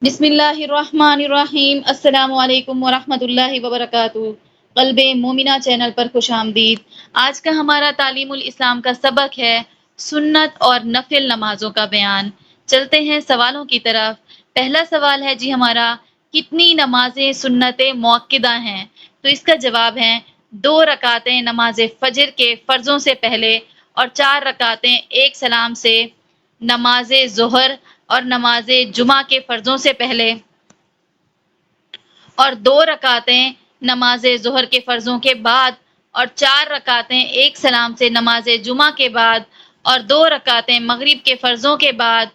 بسم اللہ الرحمن الرحیم۔ السلام علیکم ورحمۃ اللہ وبرکاتہ۔ قلب مومنہ چینل پر خوش آمدید۔ آج کا ہمارا تعلیم الاسلام کا سبق ہے سنت اور نفل نمازوں کا بیان۔ چلتے ہیں سوالوں کی طرف۔ پہلا سوال ہے جی ہمارا، کتنی نمازیں سنت موقدہ ہیں؟ تو اس کا جواب ہے 2 رکعتیں نماز فجر کے فرضوں سے پہلے اور 4 رکعتیں ایک سلام سے نماز ظہر اور نماز جمعہ کے فرضوں سے پہلے اور 2 رکعتیں نماز ظہر کے فرضوں کے بعد اور 4 رکعتیں ایک سلام سے نماز جمعہ کے بعد اور 2 رکعتیں مغرب کے فرضوں کے بعد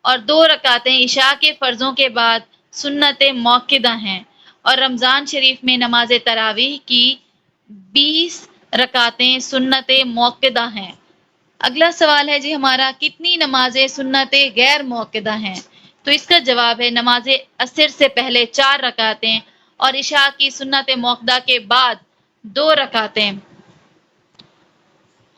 اور 2 رکعتیں عشاء کے فرضوں کے بعد سنت موقدہ ہیں، اور رمضان شریف میں نماز تراویح کی 20 رکعتیں سنت موقدہ ہیں۔ اگلا سوال ہے جی ہمارا، کتنی نمازیں سنت غیر موقدہ ہیں؟ تو اس کا جواب ہے نماز عصر سے پہلے 4 رکعتیں اور عشاء کی سنت موقدہ کے بعد 2 رکعتیں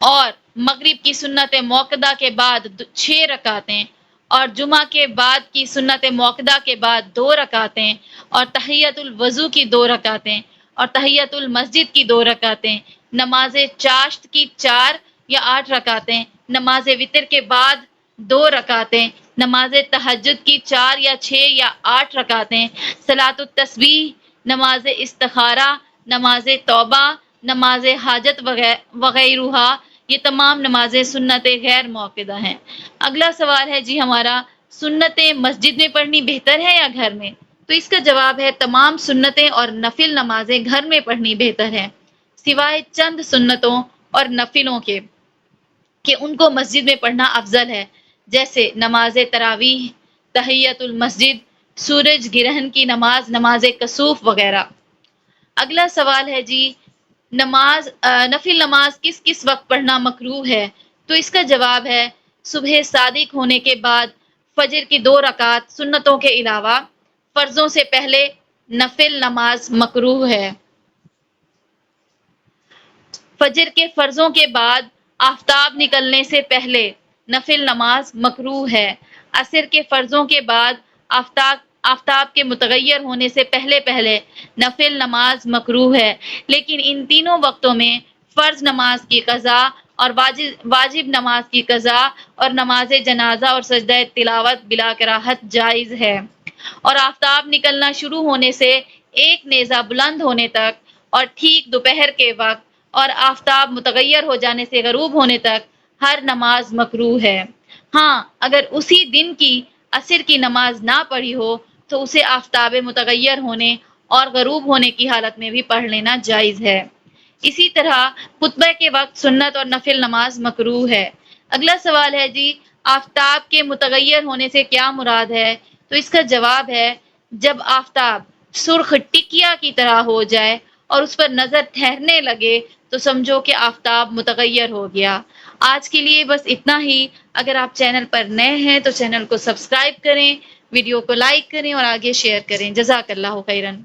اور مغرب کی سنت موقدہ کے بعد 6 رکعتیں اور جمعہ کے بعد کی سنت موقدہ کے بعد 2 رکعتیں اور تحیۃ الوضو کی 2 رکعتیں اور تحیۃ المسجد کی 2 رکعتیں، نماز چاشت کی 4 یا 8 رکعتیں، نماز وتر کے بعد 2 رکعتیں، نماز تہجد کی 4 یا 6 یا 8 رکعتیں، صلاۃ التسبیح، نماز استخارہ، نماز توبہ، نماز حاجت وغیرہ، یہ تمام نمازیں سنت غیر موقدہ ہیں۔ اگلا سوال ہے جی ہمارا، سنتیں مسجد میں پڑھنی بہتر ہے یا گھر میں؟ تو اس کا جواب ہے تمام سنتیں اور نفل نمازیں گھر میں پڑھنی بہتر ہے، سوائے چند سنتوں اور نفلوں کے کہ ان کو مسجد میں پڑھنا افضل ہے، جیسے نماز تراویح، تحیۃ المسجد، سورج گرہن کی نماز، نماز کسوف وغیرہ۔ اگلا سوال ہے جی، نفل نماز کس کس وقت پڑھنا مکروہ ہے؟ تو اس کا جواب ہے صبح صادق ہونے کے بعد، فجر کی 2 رکعت سنتوں کے علاوہ، فرضوں سے پہلے نفل نماز مکروہ ہے۔ فجر کے فرضوں کے بعد آفتاب نکلنے سے پہلے نفل نماز مکروہ ہے۔ عصر کے فرضوں کے بعد آفتاب کے متغیر ہونے سے پہلے نفل نماز مکروہ ہے، لیکن ان تینوں وقتوں میں فرض نماز کی قضا اور واجب نماز کی قضا اور نماز جنازہ اور سجدہ تلاوت بلا کراہت جائز ہے، اور آفتاب نکلنا شروع ہونے سے ایک نیزہ بلند ہونے تک اور ٹھیک دوپہر کے وقت اور آفتاب متغیر ہو جانے سے غروب ہونے تک ہر نماز مکروہ ہے۔ ہاں، اگر اسی دن کی عصر کی نماز نہ پڑھی ہو تو اسے آفتاب متغیر ہونے اور غروب ہونے کی حالت میں بھی پڑھ لینا جائز ہے۔ اسی طرح خطبہ کے وقت سنت اور نفل نماز مکروہ ہے۔ اگلا سوال ہے جی، آفتاب کے متغیر ہونے سے کیا مراد ہے؟ تو اس کا جواب ہے جب آفتاب سرخ ٹکیا کی طرح ہو جائے اور اس پر نظر ٹھہرنے لگے تو سمجھو کہ آفتاب متغیر ہو گیا۔ آج کے لیے بس اتنا ہی۔ اگر آپ چینل پر نئے ہیں تو چینل کو سبسکرائب کریں، ویڈیو کو لائک کریں اور آگے شیئر کریں۔ جزاک اللہ خیرن۔